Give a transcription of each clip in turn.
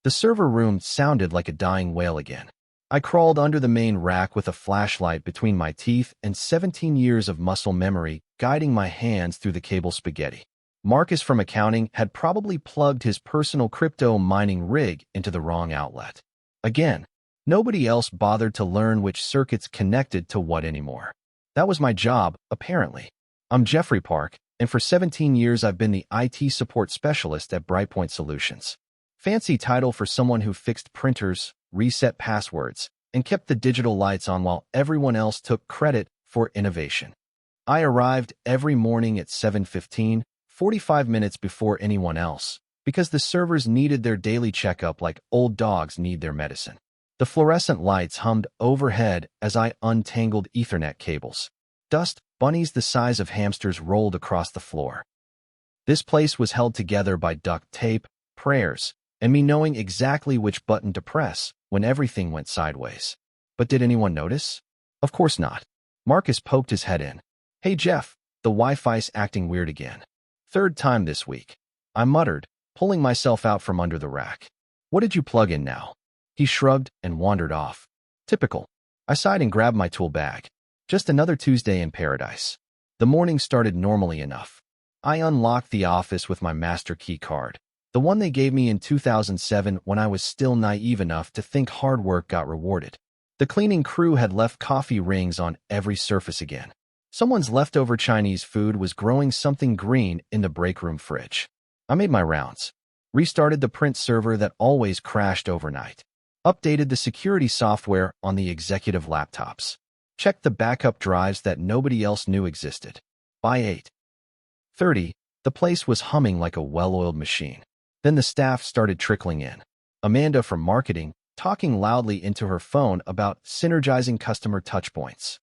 The server room sounded like a dying whale again. I crawled under the main rack with a flashlight between my teeth and 17 years of muscle memory guiding my hands through the cable spaghetti. Marcus from accounting had probably plugged his personal crypto mining rig into the wrong outlet. Again, nobody else bothered to learn which circuits connected to what anymore. That was my job, apparently. I'm Jeffrey Park, and for 17 years I've been the IT support specialist at Brightpoint Solutions. Fancy title for someone who fixed printers, reset passwords, and kept the digital lights on while everyone else took credit for innovation. I arrived every morning at 7:15, 45 minutes before anyone else, because the servers needed their daily checkup like old dogs need their medicine. The fluorescent lights hummed overhead as I untangled Ethernet cables. Dust bunnies the size of hamsters rolled across the floor. This place was held together by duct tape, prayers, and me knowing exactly which button to press when everything went sideways. But did anyone notice? Of course not. Marcus poked his head in. "Hey Jeff, the Wi-Fi's acting weird again. Third time this week." I muttered, pulling myself out from under the rack. "What did you plug in now?" He shrugged and wandered off. Typical. I sighed and grabbed my tool bag. Just another Tuesday in paradise. The morning started normally enough. I unlocked the office with my master key card, the one they gave me in 2007 when I was still naive enough to think hard work got rewarded. The cleaning crew had left coffee rings on every surface again. Someone's leftover Chinese food was growing something green in the break room fridge. I made my rounds, restarted the print server that always crashed overnight, updated the security software on the executive laptops, checked the backup drives that nobody else knew existed. By 8:30, the place was humming like a well-oiled machine. Then the staff started trickling in. Amanda from marketing, talking loudly into her phone about synergizing customer touchpoints.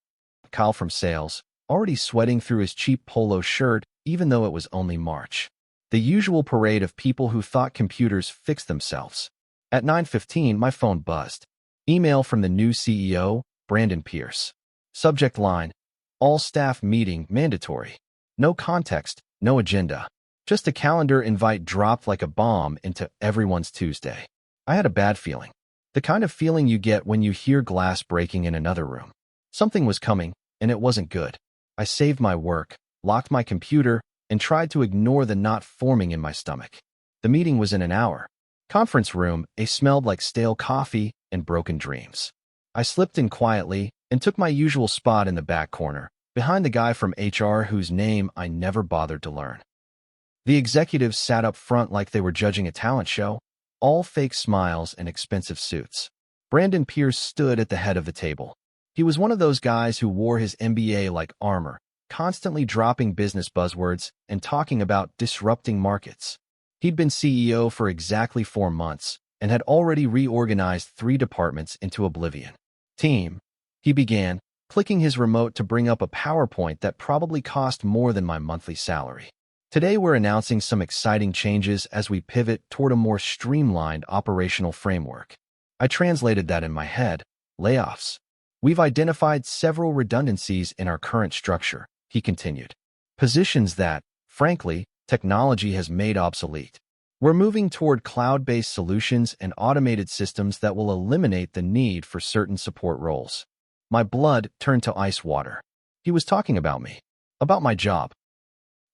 Kyle from sales, already sweating through his cheap polo shirt even though it was only March. The usual parade of people who thought computers fixed themselves. At 9:15, my phone buzzed. Email from the new CEO, Brandon Pierce. Subject line, "All staff meeting mandatory." No context, no agenda. Just a calendar invite dropped like a bomb into everyone's Tuesday. I had a bad feeling. The kind of feeling you get when you hear glass breaking in another room. Something was coming, and it wasn't good. I saved my work, locked my computer, and tried to ignore the knot forming in my stomach. The meeting was in an hour. Conference room, smelled like stale coffee and broken dreams. I slipped in quietly and took my usual spot in the back corner, behind the guy from HR whose name I never bothered to learn. The executives sat up front like they were judging a talent show, all fake smiles and expensive suits. Brandon Pierce stood at the head of the table. He was one of those guys who wore his MBA like armor, constantly dropping business buzzwords and talking about disrupting markets. He'd been CEO for exactly 4 months and had already reorganized 3 departments into oblivion. "Team," he began, clicking his remote to bring up a PowerPoint that probably cost more than my monthly salary. "Today we're announcing some exciting changes as we pivot toward a more streamlined operational framework." I translated that in my head. Layoffs. "We've identified several redundancies in our current structure," he continued. "Positions that, frankly, technology has made obsolete. We're moving toward cloud-based solutions and automated systems that will eliminate the need for certain support roles." My blood turned to ice water. He was talking about me. About my job.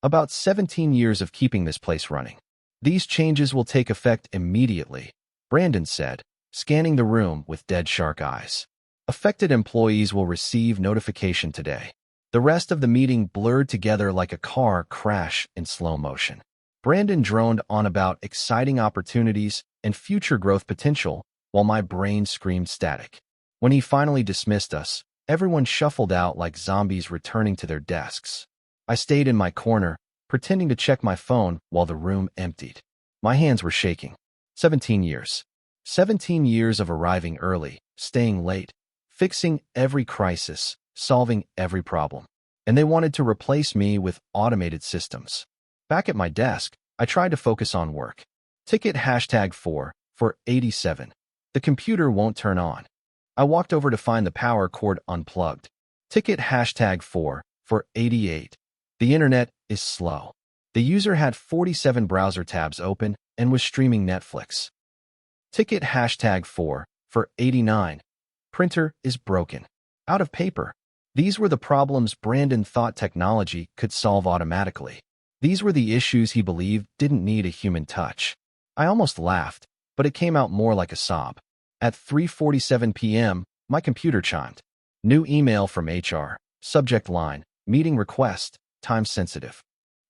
About 17 years of keeping this place running. "These changes will take effect immediately," Brandon said, scanning the room with dead shark eyes. "Affected employees will receive notification today." The rest of the meeting blurred together like a car crash in slow motion. Brandon droned on about exciting opportunities and future growth potential, while my brain screamed static. When he finally dismissed us, everyone shuffled out like zombies returning to their desks. I stayed in my corner, pretending to check my phone while the room emptied. My hands were shaking. 17 years. 17 years of arriving early, staying late, fixing every crisis, solving every problem. And they wanted to replace me with automated systems. Back at my desk, I tried to focus on work. Ticket #4 for 87. The computer won't turn on. I walked over to find the power cord unplugged. Ticket #4 for 88. The internet is slow. The user had 47 browser tabs open and was streaming Netflix. Ticket #4 for 89. Printer is broken. Out of paper. These were the problems Brandon thought technology could solve automatically. These were the issues he believed didn't need a human touch. I almost laughed, but it came out more like a sob. At 3:47 p.m., my computer chimed. New email from HR. Subject line, meeting request, time sensitive.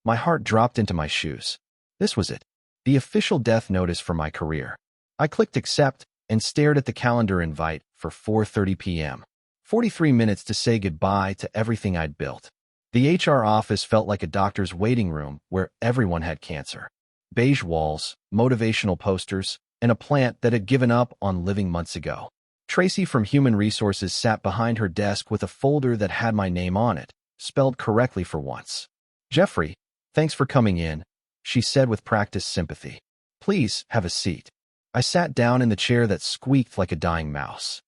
My heart dropped into my shoes. This was it. The official death notice for my career. I clicked accept and stared at the calendar invite for 4:30 p.m. 43 minutes to say goodbye to everything I'd built. The HR office felt like a doctor's waiting room where everyone had cancer. Beige walls, motivational posters, and a plant that had given up on living months ago. Tracy from Human Resources sat behind her desk with a folder that had my name on it, spelled correctly for once. Jeffrey, thanks for coming in, she said with practiced sympathy. Please, have a seat. I sat down in the chair that squeaked like a dying mouse.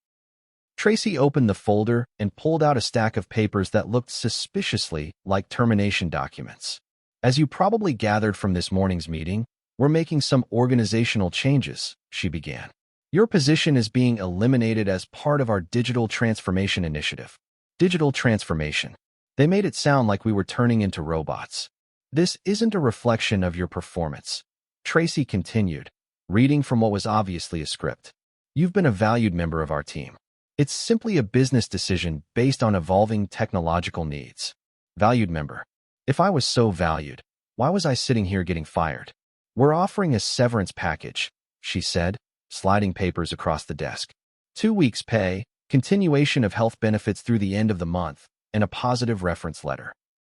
Tracy opened the folder and pulled out a stack of papers that looked suspiciously like termination documents. As you probably gathered from this morning's meeting, we're making some organizational changes, she began. Your position is being eliminated as part of our digital transformation initiative. Digital transformation. They made it sound like we were turning into robots. This isn't a reflection of your performance. Tracy continued, reading from what was obviously a script. You've been a valued member of our team. It's simply a business decision based on evolving technological needs. Valued member. If I was so valued, why was I sitting here getting fired? We're offering a severance package, she said, sliding papers across the desk. 2 weeks' pay, continuation of health benefits through the end of the month, and a positive reference letter.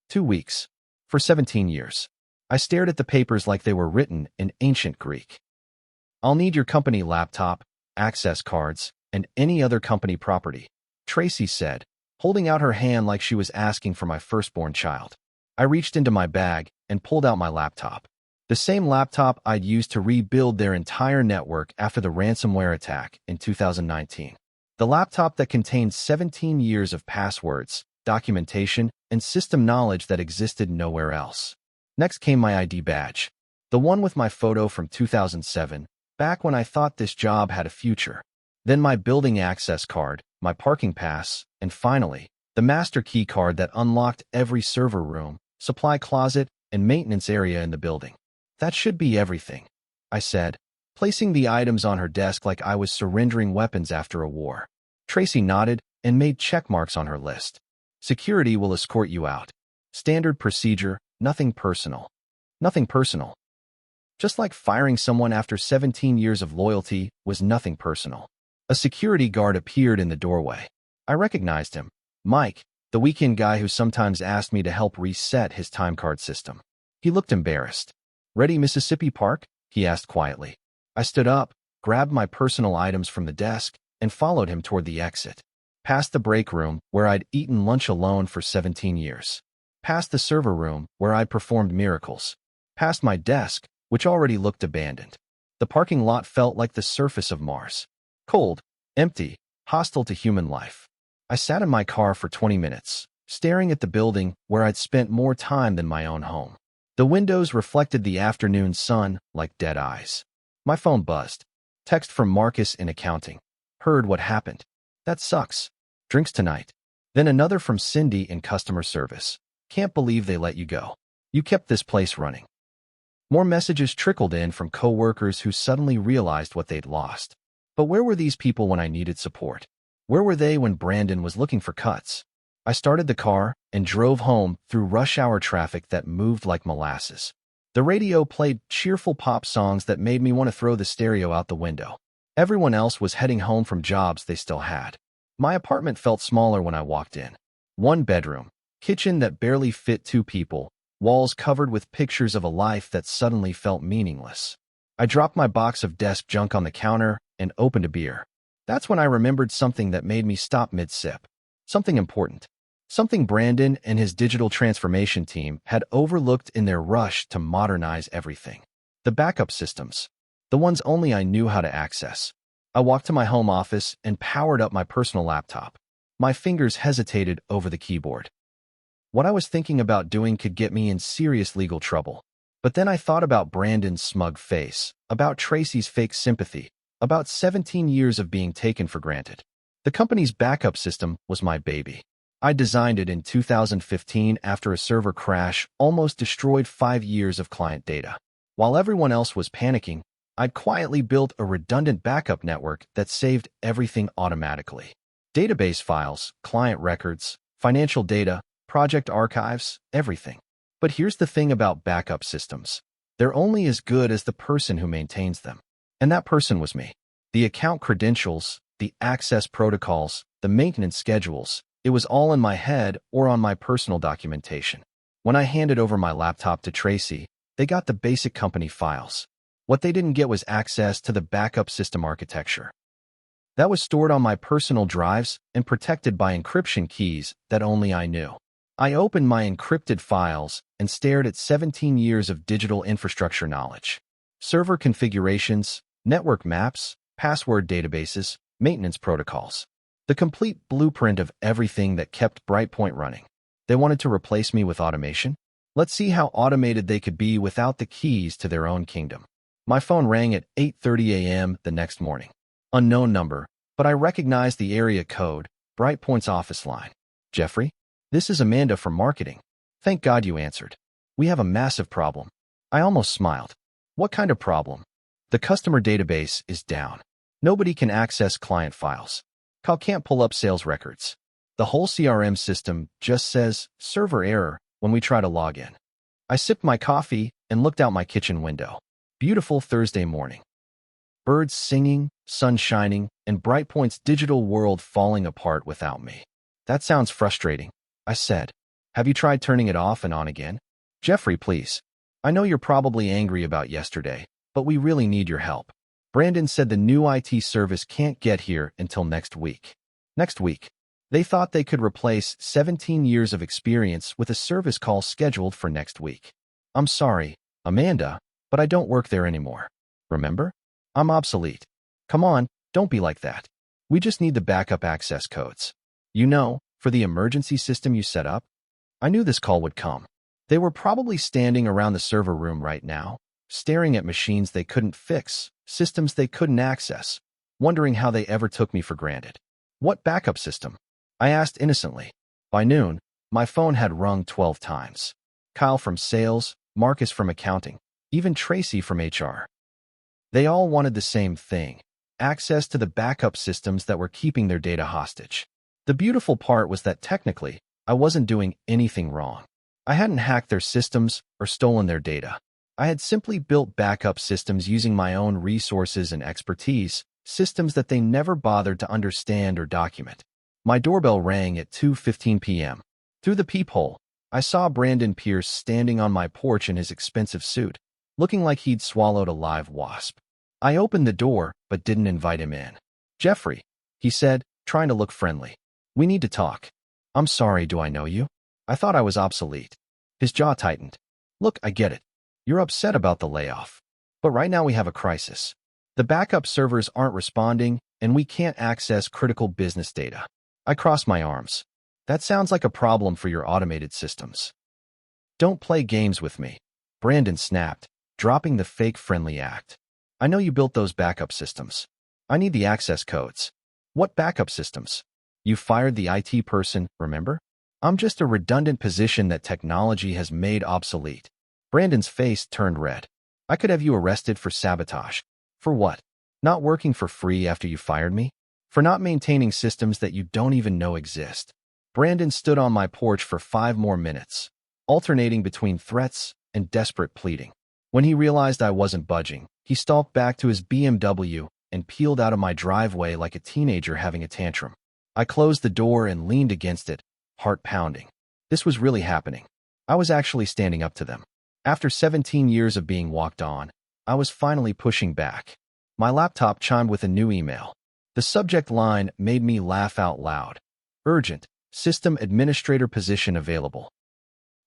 2 weeks. For 17 years. I stared at the papers like they were written in ancient Greek. I'll need your company laptop, access cards, and any other company property, Tracy said, holding out her hand like she was asking for my firstborn child. I reached into my bag and pulled out my laptop. The same laptop I'd used to rebuild their entire network after the ransomware attack in 2019. The laptop that contained 17 years of passwords, documentation, and system knowledge that existed nowhere else. Next came my ID badge. The one with my photo from 2007, back when I thought this job had a future. Then my building access card, my parking pass, and finally, the master key card that unlocked every server room, supply closet, and maintenance area in the building. That should be everything, I said, placing the items on her desk like I was surrendering weapons after a war. Tracy nodded and made check marks on her list. Security will escort you out. Standard procedure, nothing personal. Nothing personal. Just like firing someone after 17 years of loyalty was nothing personal. A security guard appeared in the doorway. I recognized him. Mike, the weekend guy who sometimes asked me to help reset his time card system. He looked embarrassed. Ready, Mississippi Park? He asked quietly. I stood up, grabbed my personal items from the desk, and followed him toward the exit. Past the break room, where I'd eaten lunch alone for 17 years. Past the server room, where I'd performed miracles. Past my desk, which already looked abandoned. The parking lot felt like the surface of Mars. Cold, empty, hostile to human life. I sat in my car for 20 minutes, staring at the building where I'd spent more time than my own home. The windows reflected the afternoon sun like dead eyes. My phone buzzed. Text from Marcus in accounting. Heard what happened. That sucks. Drinks tonight. Then another from Cindy in customer service. Can't believe they let you go. You kept this place running. More messages trickled in from coworkers who suddenly realized what they'd lost. But where were these people when I needed support? Where were they when Brandon was looking for cuts? I started the car and drove home through rush hour traffic that moved like molasses. The radio played cheerful pop songs that made me want to throw the stereo out the window. Everyone else was heading home from jobs they still had. My apartment felt smaller when I walked in. 1 bedroom, kitchen that barely fit 2 people, walls covered with pictures of a life that suddenly felt meaningless. I dropped my box of desk junk on the counter and opened a beer. That's when I remembered something that made me stop mid-sip. Something important. Something Brandon and his digital transformation team had overlooked in their rush to modernize everything. The backup systems. The ones only I knew how to access. I walked to my home office and powered up my personal laptop. My fingers hesitated over the keyboard. What I was thinking about doing could get me in serious legal trouble. But then I thought about Brandon's smug face, about Tracy's fake sympathy, About 17 years of being taken for granted. The company's backup system was my baby. I designed it in 2015 after a server crash almost destroyed 5 years of client data. While everyone else was panicking, I'd quietly built a redundant backup network that saved everything automatically. Database files, client records, financial data, project archives, everything. But here's the thing about backup systems. They're only as good as the person who maintains them. And that person was me. The account credentials, the access protocols, the maintenance schedules, it was all in my head or on my personal documentation. When I handed over my laptop to Tracy, they got the basic company files. What they didn't get was access to the backup system architecture. That was stored on my personal drives and protected by encryption keys that only I knew. I opened my encrypted files and stared at 17 years of digital infrastructure knowledge. Server configurations, network maps, password databases, maintenance protocols. The complete blueprint of everything that kept Brightpoint running. They wanted to replace me with automation? Let's see how automated they could be without the keys to their own kingdom. My phone rang at 8:30 a.m. the next morning. Unknown number, but I recognized the area code, Brightpoint's office line. Jeffrey? This is Amanda from marketing. Thank God you answered. We have a massive problem. I almost smiled. What kind of problem? The customer database is down. Nobody can access client files. Cal can't pull up sales records. The whole CRM system just says server error when we try to log in. I sipped my coffee and looked out my kitchen window. Beautiful Thursday morning. Birds singing, sun shining, and Brightpoint's digital world falling apart without me. That sounds frustrating, I said. Have you tried turning it off and on again? Jeffrey, please. I know you're probably angry about yesterday, but we really need your help. Brandon said the new IT service can't get here until next week. Next week. They thought they could replace 17 years of experience with a service call scheduled for next week. I'm sorry, Amanda, but I don't work there anymore. Remember? I'm obsolete. Come on, don't be like that. We just need the backup access codes. You know, for the emergency system you set up? I knew this call would come. They were probably standing around the server room right now, staring at machines they couldn't fix, systems they couldn't access, wondering how they ever took me for granted. What backup system? I asked innocently. By noon, my phone had rung 12 times. Kyle from sales, Marcus from accounting, even Tracy from HR. They all wanted the same thing, access to the backup systems that were keeping their data hostage. The beautiful part was that technically, I wasn't doing anything wrong. I hadn't hacked their systems or stolen their data. I had simply built backup systems using my own resources and expertise, systems that they never bothered to understand or document. My doorbell rang at 2:15 p.m. Through the peephole, I saw Brandon Pierce standing on my porch in his expensive suit, looking like he'd swallowed a live wasp. I opened the door, but didn't invite him in. Jeffrey, he said, trying to look friendly. We need to talk. I'm sorry, do I know you? I thought I was obsolete. His jaw tightened. Look, I get it. You're upset about the layoff. But right now we have a crisis. The backup servers aren't responding, and we can't access critical business data. I crossed my arms. That sounds like a problem for your automated systems. Don't play games with me. Brandon snapped, dropping the fake friendly act. I know you built those backup systems. I need the access codes. What backup systems? You fired the IT person, remember? I'm just a redundant position that technology has made obsolete. Brandon's face turned red. I could have you arrested for sabotage. For what? Not working for free after you fired me? For not maintaining systems that you don't even know exist. Brandon stood on my porch for 5 more minutes, alternating between threats and desperate pleading. When he realized I wasn't budging, he stalked back to his BMW and peeled out of my driveway like a teenager having a tantrum. I closed the door and leaned against it, heart pounding. This was really happening. I was actually standing up to them. After 17 years of being walked on, I was finally pushing back. My laptop chimed with a new email. The subject line made me laugh out loud. Urgent, system administrator position available.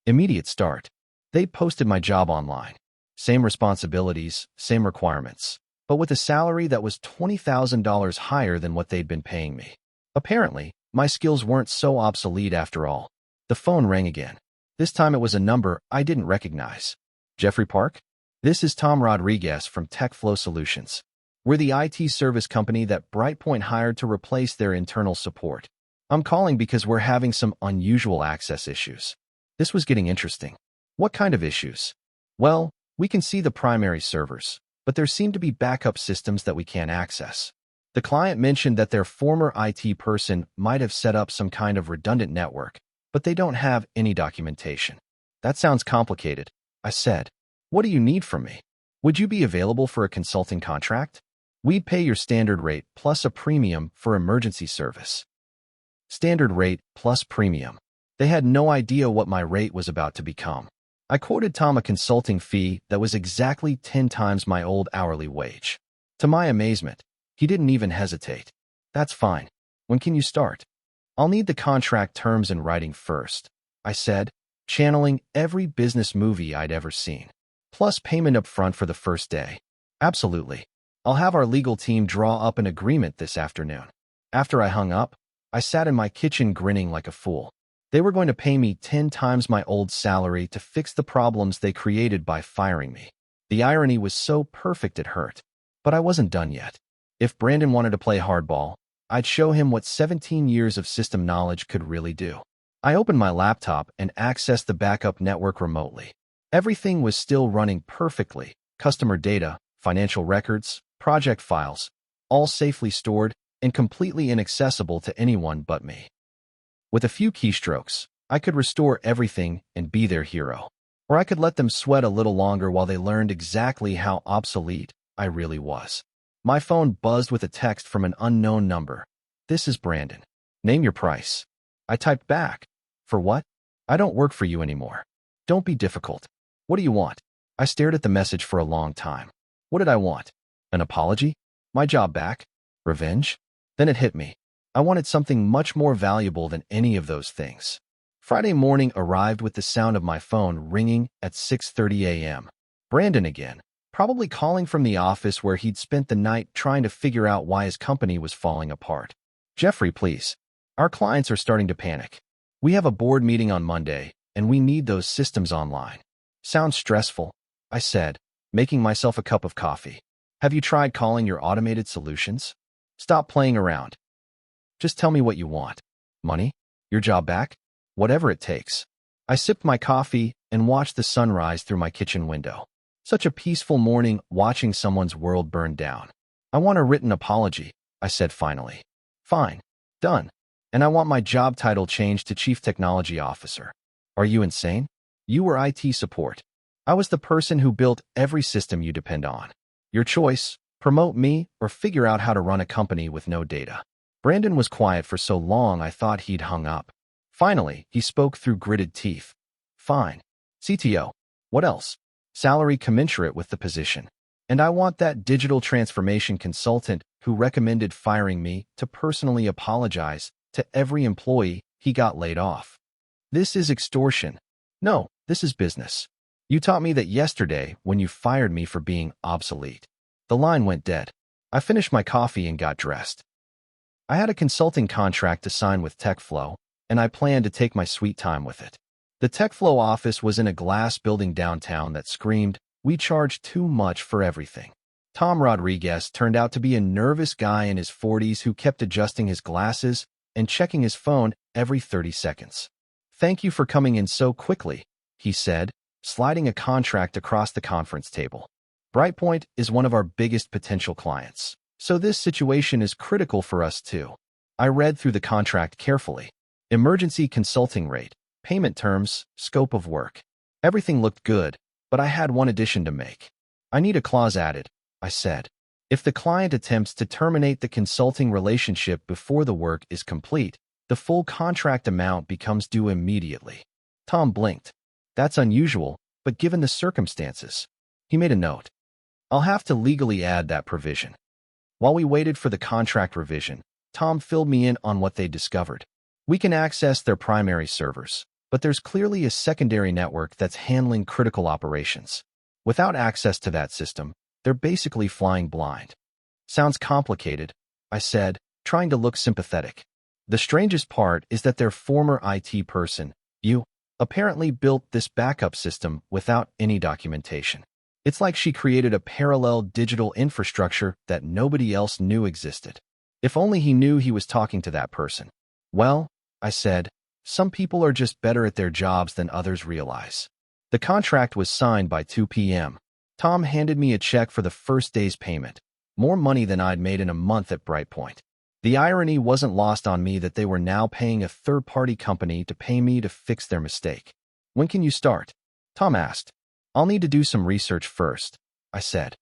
Immediate start. They posted my job online. Same responsibilities, same requirements, but with a salary that was $20,000 higher than what they'd been paying me. Apparently, my skills weren't so obsolete after all. The phone rang again. This time it was a number I didn't recognize. Jeffrey Park? This is Tom Rodriguez from TechFlow Solutions. We're the IT service company that Brightpoint hired to replace their internal support. I'm calling because we're having some unusual access issues. This was getting interesting. What kind of issues? Well, we can see the primary servers, but there seem to be backup systems that we can't access. The client mentioned that their former IT person might have set up some kind of redundant network, but they don't have any documentation. That sounds complicated, I said. What do you need from me? Would you be available for a consulting contract? We'd pay your standard rate plus a premium for emergency service. Standard rate plus premium. They had no idea what my rate was about to become. I quoted Tom a consulting fee that was exactly 10 times my old hourly wage. To my amazement, he didn't even hesitate. That's fine. When can you start? I'll need the contract terms in writing first, I said, channeling every business movie I'd ever seen. Plus payment up front for the first day. Absolutely. I'll have our legal team draw up an agreement this afternoon. After I hung up, I sat in my kitchen grinning like a fool. They were going to pay me 10 times my old salary to fix the problems they created by firing me. The irony was so perfect it hurt. But I wasn't done yet. If Brandon wanted to play hardball, I'd show him what 17 years of system knowledge could really do. I opened my laptop and accessed the backup network remotely. Everything was still running perfectly. Customer data, financial records, project files, all safely stored and completely inaccessible to anyone but me. With a few keystrokes, I could restore everything and be their hero. Or I could let them sweat a little longer while they learned exactly how obsolete I really was. My phone buzzed with a text from an unknown number. This is Brandon. Name your price. I typed back. For what? I don't work for you anymore. Don't be difficult. What do you want? I stared at the message for a long time. What did I want? An apology? My job back? Revenge? Then it hit me. I wanted something much more valuable than any of those things. Friday morning arrived with the sound of my phone ringing at 6:30 a.m. Brandon again, probably calling from the office where he'd spent the night trying to figure out why his company was falling apart. Jeffrey, please. Our clients are starting to panic. We have a board meeting on Monday, and we need those systems online. Sounds stressful, I said, making myself a cup of coffee. Have you tried calling your automated solutions? Stop playing around. Just tell me what you want. Money? Your job back? Whatever it takes. I sipped my coffee and watched the sunrise through my kitchen window. Such a peaceful morning watching someone's world burn down. I want a written apology, I said finally. Fine. Done. And I want my job title changed to Chief Technology Officer. Are you insane? You were IT support. I was the person who built every system you depend on. Your choice, promote me or figure out how to run a company with no data. Brandon was quiet for so long I thought he'd hung up. Finally, he spoke through gritted teeth. Fine. CTO. What else? Salary commensurate with the position. And I want that digital transformation consultant who recommended firing me to personally apologize to every employee he got laid off. This is extortion. No, this is business. You taught me that yesterday when you fired me for being obsolete. The line went dead. I finished my coffee and got dressed. I had a consulting contract to sign with TechFlow, and I planned to take my sweet time with it. The TechFlow office was in a glass building downtown that screamed, "We charge too much for everything." Tom Rodriguez turned out to be a nervous guy in his 40s who kept adjusting his glasses and checking his phone every 30 seconds. Thank you for coming in so quickly, he said, sliding a contract across the conference table. Brightpoint is one of our biggest potential clients, so this situation is critical for us too. I read through the contract carefully. Emergency consulting rate, payment terms, scope of work. Everything looked good, but I had one addition to make. I need a clause added, I said. If the client attempts to terminate the consulting relationship before the work is complete, the full contract amount becomes due immediately. Tom blinked. That's unusual, but given the circumstances. He made a note. I'll have to legally add that provision. While we waited for the contract revision, Tom filled me in on what they discovered. We can access their primary servers, but there's clearly a secondary network that's handling critical operations. Without access to that system, they're basically flying blind. Sounds complicated, I said, trying to look sympathetic. The strangest part is that their former IT person, you, apparently built this backup system without any documentation. It's like she created a parallel digital infrastructure that nobody else knew existed. If only he knew he was talking to that person. Well, I said, some people are just better at their jobs than others realize. The contract was signed by 2 p.m. Tom handed me a check for the first day's payment, more money than I'd made in a month at Brightpoint. The irony wasn't lost on me that they were now paying a third-party company to pay me to fix their mistake. When can you start? Tom asked. I'll need to do some research first, I said.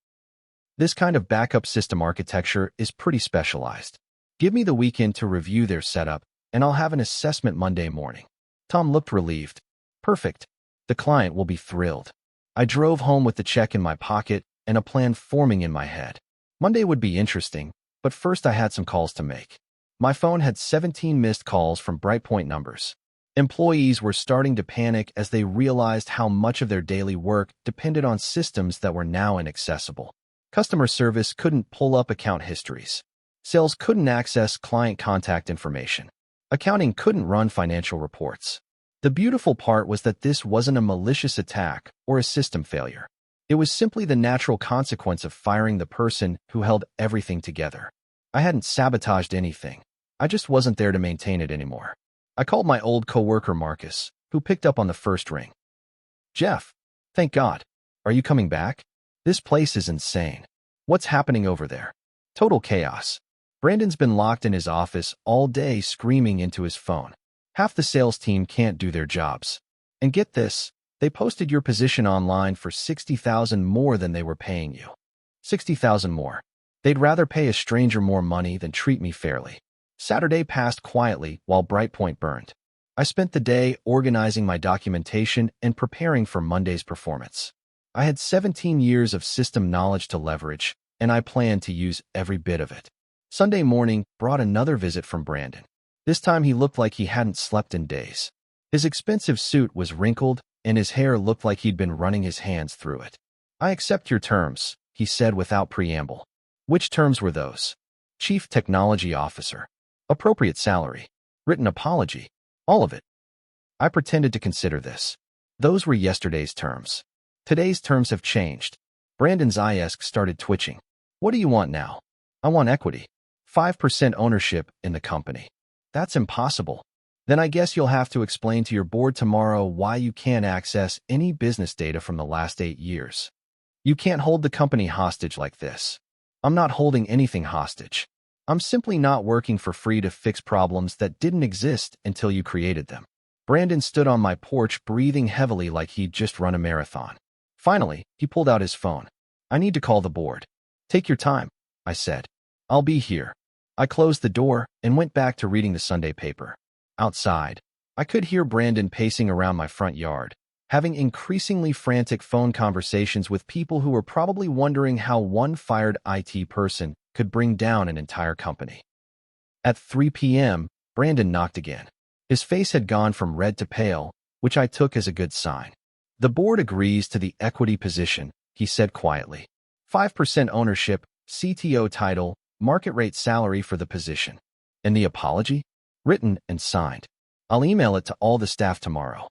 This kind of backup system architecture is pretty specialized. Give me the weekend to review their setup, and I'll have an assessment Monday morning. Tom looked relieved. Perfect. The client will be thrilled. I drove home with the check in my pocket and a plan forming in my head. Monday would be interesting, but first I had some calls to make. My phone had 17 missed calls from Brightpoint numbers. Employees were starting to panic as they realized how much of their daily work depended on systems that were now inaccessible. Customer service couldn't pull up account histories. Sales couldn't access client contact information. Accounting couldn't run financial reports. The beautiful part was that this wasn't a malicious attack or a system failure. It was simply the natural consequence of firing the person who held everything together. I hadn't sabotaged anything. I just wasn't there to maintain it anymore. I called my old coworker Marcus, who picked up on the first ring. Jeff, thank God. Are you coming back? This place is insane. What's happening over there? Total chaos. Brandon's been locked in his office all day screaming into his phone. Half the sales team can't do their jobs. And get this, they posted your position online for $60,000 more than they were paying you. $60,000 more. They'd rather pay a stranger more money than treat me fairly. Saturday passed quietly while Brightpoint burned. I spent the day organizing my documentation and preparing for Monday's performance. I had 17 years of system knowledge to leverage, and I planned to use every bit of it. Sunday morning brought another visit from Brandon. This time he looked like he hadn't slept in days. His expensive suit was wrinkled, and his hair looked like he'd been running his hands through it. I accept your terms, he said without preamble. Which terms were those? Chief Technology Officer. Appropriate salary. Written apology. All of it. I pretended to consider this. Those were yesterday's terms. Today's terms have changed. Brandon's eyes started twitching. What do you want now? I want equity. 5% ownership in the company. That's impossible. Then I guess you'll have to explain to your board tomorrow why you can't access any business data from the last 8 years. You can't hold the company hostage like this. I'm not holding anything hostage. I'm simply not working for free to fix problems that didn't exist until you created them. Brandon stood on my porch breathing heavily like he'd just run a marathon. Finally, he pulled out his phone. I need to call the board. Take your time, I said. I'll be here. I closed the door and went back to reading the Sunday paper. Outside, I could hear Brandon pacing around my front yard, having increasingly frantic phone conversations with people who were probably wondering how one fired IT person could bring down an entire company. At 3 p.m., Brandon knocked again. His face had gone from red to pale, which I took as a good sign. The board agrees to the equity position, he said quietly. 5% ownership, CTO title, market rate salary for the position. And the apology? Written and signed. I'll email it to all the staff tomorrow.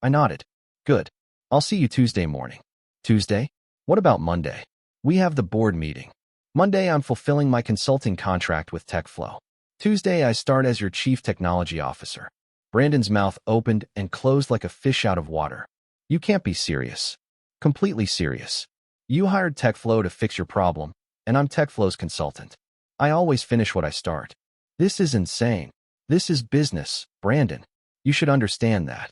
I nodded. Good. I'll see you Tuesday morning. Tuesday? What about Monday? We have the board meeting. Monday, I'm fulfilling my consulting contract with TechFlow. Tuesday, I start as your Chief Technology Officer. Brandon's mouth opened and closed like a fish out of water. You can't be serious. Completely serious. You hired TechFlow to fix your problem, and I'm TechFlow's consultant. I always finish what I start. This is insane. This is business, Brandon. You should understand that.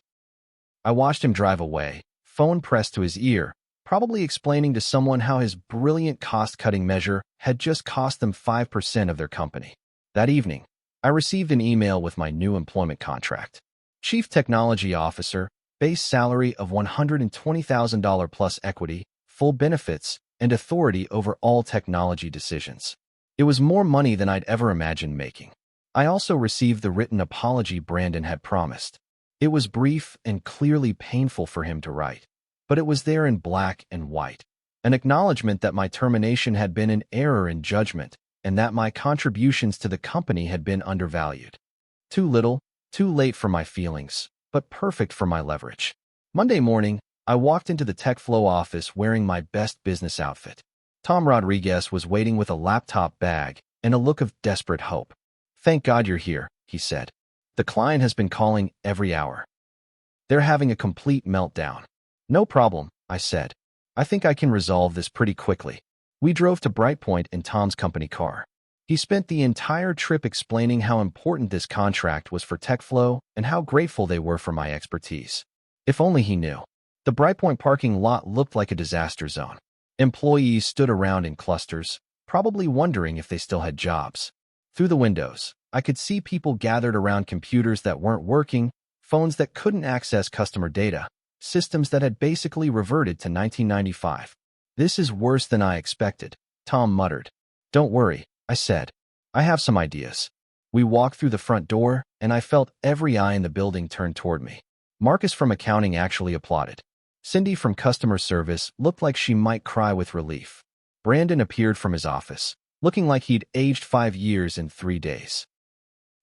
I watched him drive away, phone pressed to his ear, probably explaining to someone how his brilliant cost-cutting measure had just cost them 5% of their company. That evening, I received an email with my new employment contract. Chief Technology Officer, base salary of $120,000 plus equity, full benefits, and authority over all technology decisions. It was more money than I'd ever imagined making. I also received the written apology Brandon had promised. It was brief and clearly painful for him to write, but it was there in black and white, an acknowledgement that my termination had been an error in judgment and that my contributions to the company had been undervalued. Too little, too late for my feelings, but perfect for my leverage. Monday morning, I walked into the Tech Flow office wearing my best business outfit. Tom Rodriguez was waiting with a laptop bag and a look of desperate hope. "Thank God you're here," he said. "The client has been calling every hour. They're having a complete meltdown." "No problem," I said. "I think I can resolve this pretty quickly." We drove to Brightpoint in Tom's company car. He spent the entire trip explaining how important this contract was for TechFlow and how grateful they were for my expertise. If only he knew. The Brightpoint parking lot looked like a disaster zone. Employees stood around in clusters, probably wondering if they still had jobs. Through the windows, I could see people gathered around computers that weren't working, phones that couldn't access customer data, systems that had basically reverted to 1995. "This is worse than I expected," Tom muttered. "Don't worry," I said. "I have some ideas." We walked through the front door, and I felt every eye in the building turn toward me. Marcus from accounting actually applauded. Cindy from customer service looked like she might cry with relief. Brandon appeared from his office, looking like he'd aged 5 years in 3 days.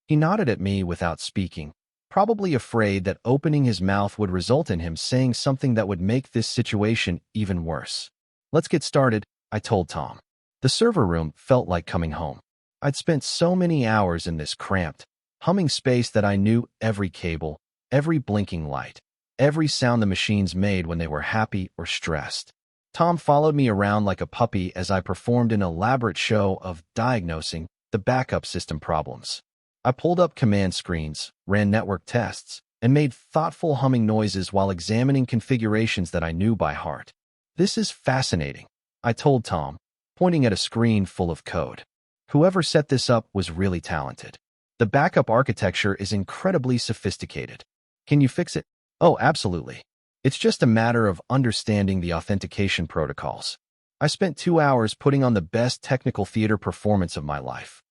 He nodded at me without speaking, probably afraid that opening his mouth would result in him saying something that would make this situation even worse. "Let's get started," I told Tom. The server room felt like coming home. I'd spent so many hours in this cramped, humming space that I knew every cable, every blinking light, every sound the machines made when they were happy or stressed. Tom followed me around like a puppy as I performed an elaborate show of diagnosing the backup system problems. I pulled up command screens, ran network tests, and made thoughtful humming noises while examining configurations that I knew by heart. "This is fascinating," I told Tom, pointing at a screen full of code. "Whoever set this up was really talented. The backup architecture is incredibly sophisticated. Can you fix it?" "Oh, absolutely. It's just a matter of understanding the authentication protocols." I spent 2 hours putting on the best technical theater performance of my life.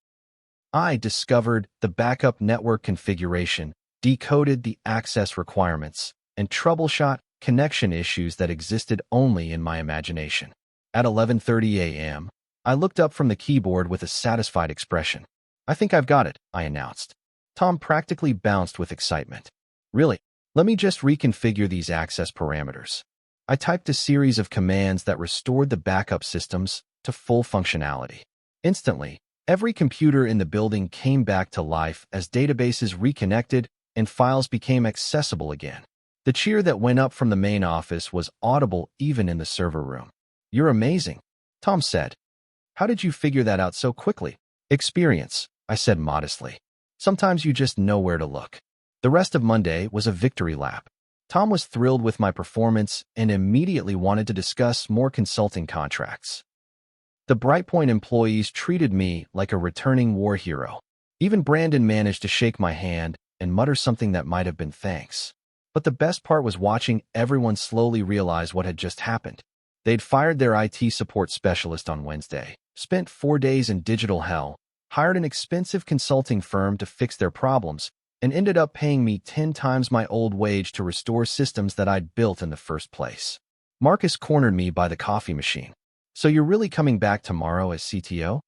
I discovered the backup network configuration, decoded the access requirements, and troubleshot connection issues that existed only in my imagination. At 11:30 a.m., I looked up from the keyboard with a satisfied expression. "I think I've got it," I announced. Tom practically bounced with excitement. "Really? Let me just reconfigure these access parameters." I typed a series of commands that restored the backup systems to full functionality. Instantly, every computer in the building came back to life as databases reconnected and files became accessible again. The cheer that went up from the main office was audible even in the server room. "You're amazing," Tom said. "How did you figure that out so quickly?" "Experience," I said modestly. "Sometimes you just know where to look." The rest of Monday was a victory lap. Tom was thrilled with my performance and immediately wanted to discuss more consulting contracts. The Brightpoint employees treated me like a returning war hero. Even Brandon managed to shake my hand and mutter something that might have been thanks. But the best part was watching everyone slowly realize what had just happened. They'd fired their IT support specialist on Wednesday, spent 4 days in digital hell, hired an expensive consulting firm to fix their problems, and ended up paying me 10 times my old wage to restore systems that I'd built in the first place. Marcus cornered me by the coffee machine. "So you're really coming back tomorrow as CTO?"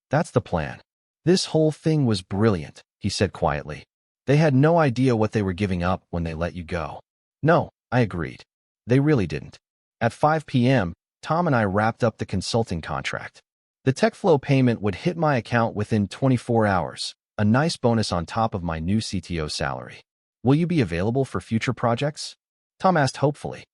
"That's the plan." "This whole thing was brilliant," he said quietly. "They had no idea what they were giving up when they let you go." "No," I agreed. "They really didn't." At 5 p.m., Tom and I wrapped up the consulting contract. The TechFlow payment would hit my account within 24 hours, a nice bonus on top of my new CTO salary. "Will you be available for future projects?" Tom asked hopefully.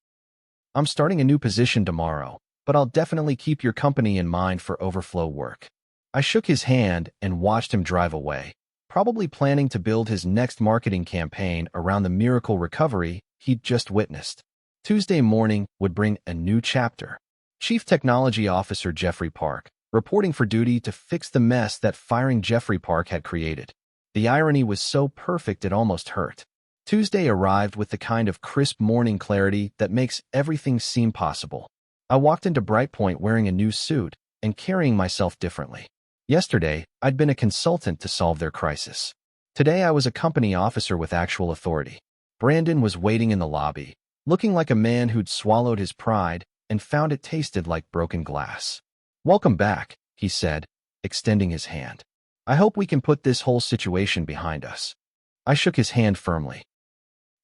"I'm starting a new position tomorrow, but I'll definitely keep your company in mind for overflow work." I shook his hand and watched him drive away, probably planning to build his next marketing campaign around the miracle recovery he'd just witnessed. Tuesday morning would bring a new chapter. Chief Technology Officer Jeffrey Park, reporting for duty to fix the mess that firing Jeffrey Park had created. The irony was so perfect it almost hurt. Tuesday arrived with the kind of crisp morning clarity that makes everything seem possible. I walked into Brightpoint wearing a new suit and carrying myself differently. Yesterday, I'd been a consultant to solve their crisis. Today, I was a company officer with actual authority. Brandon was waiting in the lobby, looking like a man who'd swallowed his pride and found it tasted like broken glass. "Welcome back," he said, extending his hand. "I hope we can put this whole situation behind us." I shook his hand firmly.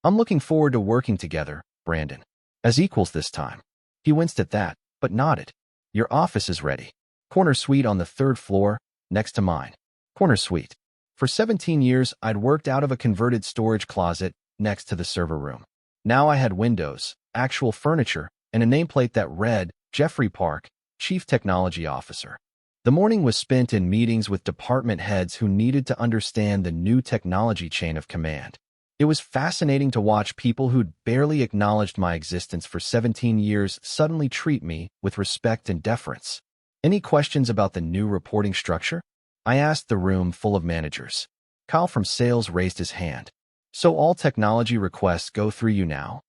"I'm looking forward to working together, Brandon." As equals this time. He winced at that, but nodded. Your office is ready. Corner suite on the third floor, next to mine. Corner suite. For 17 years, I'd worked out of a converted storage closet next to the server room. Now I had windows, actual furniture, and a nameplate that read, Jeffrey Park, Chief Technology Officer. The morning was spent in meetings with department heads who needed to understand the new technology chain of command. It was fascinating to watch people who'd barely acknowledged my existence for 17 years suddenly treat me with respect and deference. Any questions about the new reporting structure? I asked the room full of managers. Kyle from sales raised his hand. So all technology requests go through you now?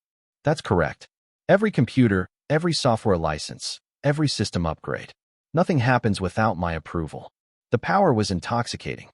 That's correct. Every computer, every software license, every system upgrade. Nothing happens without my approval. The power was intoxicating.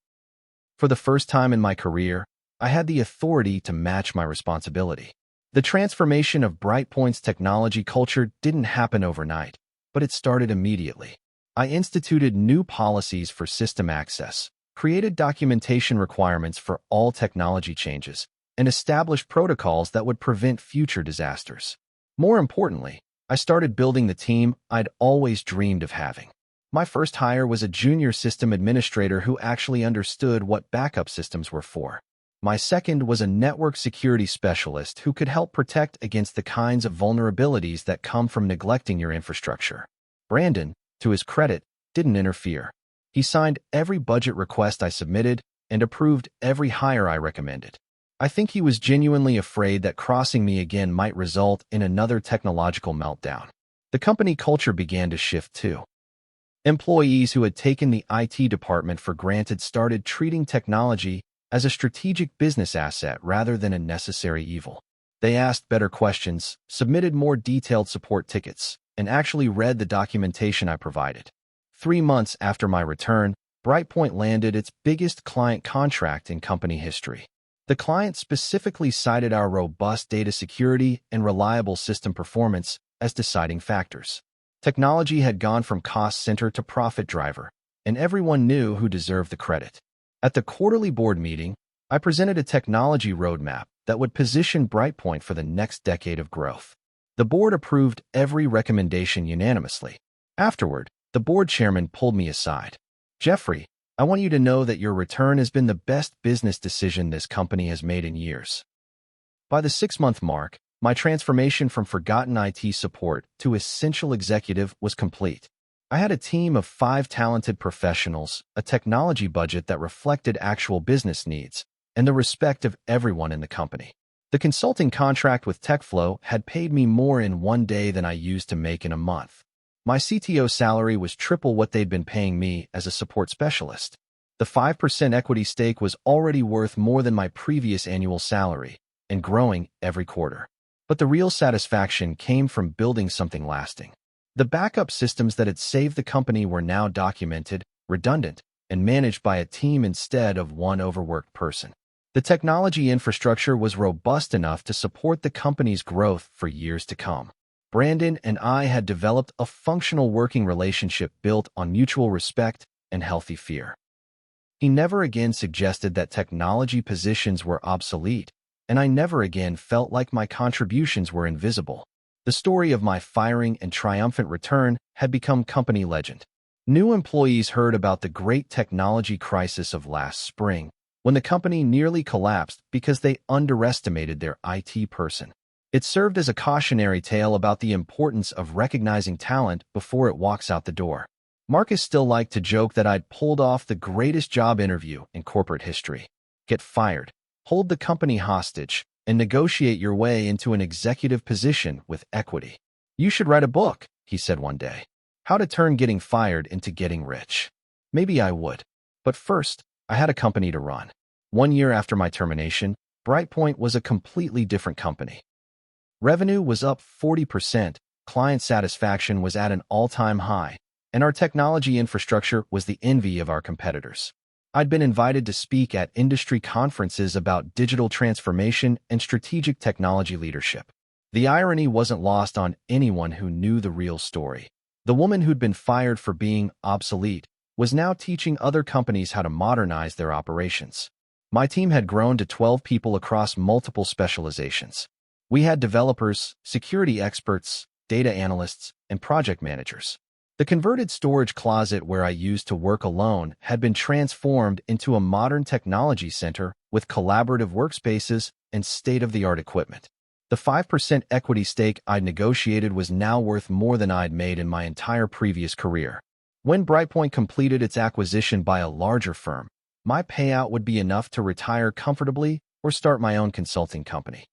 For the first time in my career, I had the authority to match my responsibility. The transformation of Brightpoint's technology culture didn't happen overnight, but it started immediately. I instituted new policies for system access, created documentation requirements for all technology changes, and established protocols that would prevent future disasters. More importantly, I started building the team I'd always dreamed of having. My first hire was a junior system administrator who actually understood what backup systems were for. My second was a network security specialist who could help protect against the kinds of vulnerabilities that come from neglecting your infrastructure. Brandon, to his credit, didn't interfere. He signed every budget request I submitted and approved every hire I recommended. I think he was genuinely afraid that crossing me again might result in another technological meltdown. The company culture began to shift too. Employees who had taken the IT department for granted started treating technology as a strategic business asset rather than a necessary evil. They asked better questions, submitted more detailed support tickets, and actually read the documentation I provided. 3 months after my return, Brightpoint landed its biggest client contract in company history. The client specifically cited our robust data security and reliable system performance as deciding factors. Technology had gone from cost center to profit driver, and everyone knew who deserved the credit. At the quarterly board meeting, I presented a technology roadmap that would position Brightpoint for the next decade of growth. The board approved every recommendation unanimously. Afterward, the board chairman pulled me aside. Jeffrey, I want you to know that your return has been the best business decision this company has made in years. By the 6-month mark, my transformation from forgotten IT support to essential executive was complete. I had a team of 5 talented professionals, a technology budget that reflected actual business needs, and the respect of everyone in the company. The consulting contract with TechFlow had paid me more in 1 day than I used to make in a month. My CTO salary was triple what they'd been paying me as a support specialist. The 5% equity stake was already worth more than my previous annual salary, and growing every quarter. But the real satisfaction came from building something lasting. The backup systems that had saved the company were now documented, redundant, and managed by a team instead of one overworked person. The technology infrastructure was robust enough to support the company's growth for years to come. Brandon and I had developed a functional working relationship built on mutual respect and healthy fear. He never again suggested that technology positions were obsolete, and I never again felt like my contributions were invisible. The story of my firing and triumphant return had become company legend. New employees heard about the great technology crisis of last spring, when the company nearly collapsed because they underestimated their IT person. It served as a cautionary tale about the importance of recognizing talent before it walks out the door. Marcus still liked to joke that I'd pulled off the greatest job interview in corporate history. Get fired, hold the company hostage, and negotiate your way into an executive position with equity. You should write a book, he said one day. How to turn getting fired into getting rich. Maybe I would. But first, I had a company to run. 1 year after my termination, Brightpoint was a completely different company. Revenue was up 40%, client satisfaction was at an all-time high, and our technology infrastructure was the envy of our competitors. I'd been invited to speak at industry conferences about digital transformation and strategic technology leadership. The irony wasn't lost on anyone who knew the real story. The woman who'd been fired for being obsolete was now teaching other companies how to modernize their operations. My team had grown to 12 people across multiple specializations. We had developers, security experts, data analysts, and project managers. The converted storage closet where I used to work alone had been transformed into a modern technology center with collaborative workspaces and state-of-the-art equipment. The 5% equity stake I'd negotiated was now worth more than I'd made in my entire previous career. When Brightpoint completed its acquisition by a larger firm, my payout would be enough to retire comfortably or start my own consulting company.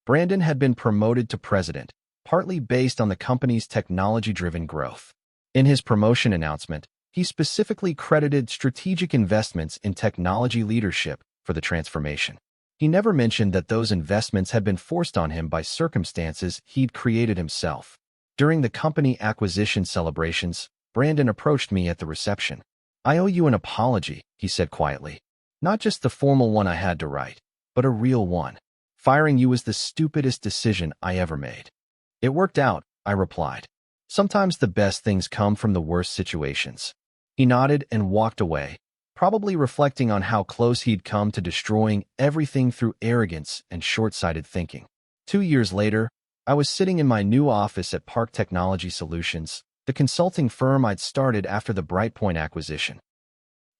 Brandon had been promoted to president, partly based on the company's technology-driven growth. In his promotion announcement, he specifically credited strategic investments in technology leadership for the transformation. He never mentioned that those investments had been forced on him by circumstances he'd created himself. During the company acquisition celebrations, Brandon approached me at the reception. "I owe you an apology," he said quietly. "Not just the formal one I had to write, but a real one. Firing you was the stupidest decision I ever made." "It worked out," I replied. "Sometimes the best things come from the worst situations." He nodded and walked away, probably reflecting on how close he'd come to destroying everything through arrogance and short-sighted thinking. 2 years later, I was sitting in my new office at Park Technology Solutions, the consulting firm I'd started after the Brightpoint acquisition.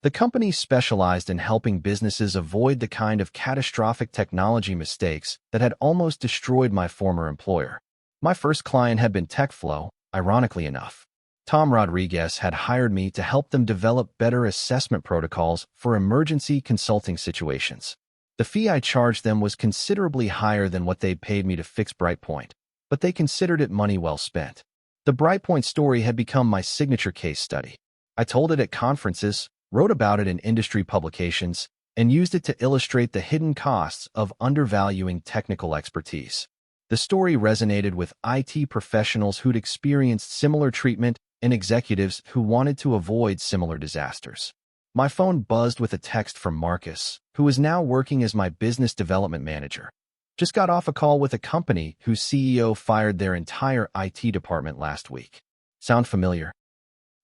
The company specialized in helping businesses avoid the kind of catastrophic technology mistakes that had almost destroyed my former employer. My first client had been TechFlow, ironically enough. Tom Rodriguez had hired me to help them develop better assessment protocols for emergency consulting situations. The fee I charged them was considerably higher than what they'd paid me to fix Brightpoint, but they considered it money well spent. The Brightpoint story had become my signature case study. I told it at conferences, wrote about it in industry publications, and used it to illustrate the hidden costs of undervaluing technical expertise. The story resonated with IT professionals who'd experienced similar treatment and executives who wanted to avoid similar disasters. My phone buzzed with a text from Marcus, who was now working as my business development manager. "Just got off a call with a company whose CEO fired their entire IT department last week. Sound familiar?"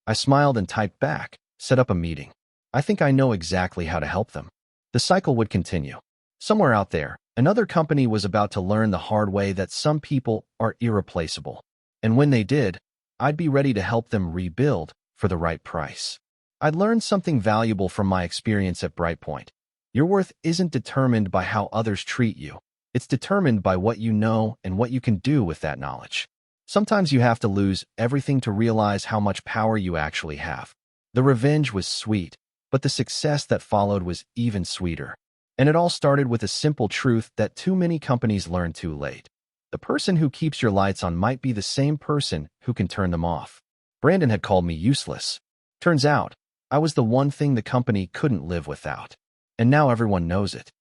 I smiled and typed back, "Set up a meeting. I think I know exactly how to help them." The cycle would continue. Somewhere out there, another company was about to learn the hard way that some people are irreplaceable. And when they did, I'd be ready to help them rebuild for the right price. I'd learned something valuable from my experience at Brightpoint. Your worth isn't determined by how others treat you. It's determined by what you know and what you can do with that knowledge. Sometimes you have to lose everything to realize how much power you actually have. The revenge was sweet, but the success that followed was even sweeter. And it all started with a simple truth that too many companies learn too late. The person who keeps your lights on might be the same person who can turn them off. Brandon had called me useless. Turns out, I was the one thing the company couldn't live without. And now everyone knows it.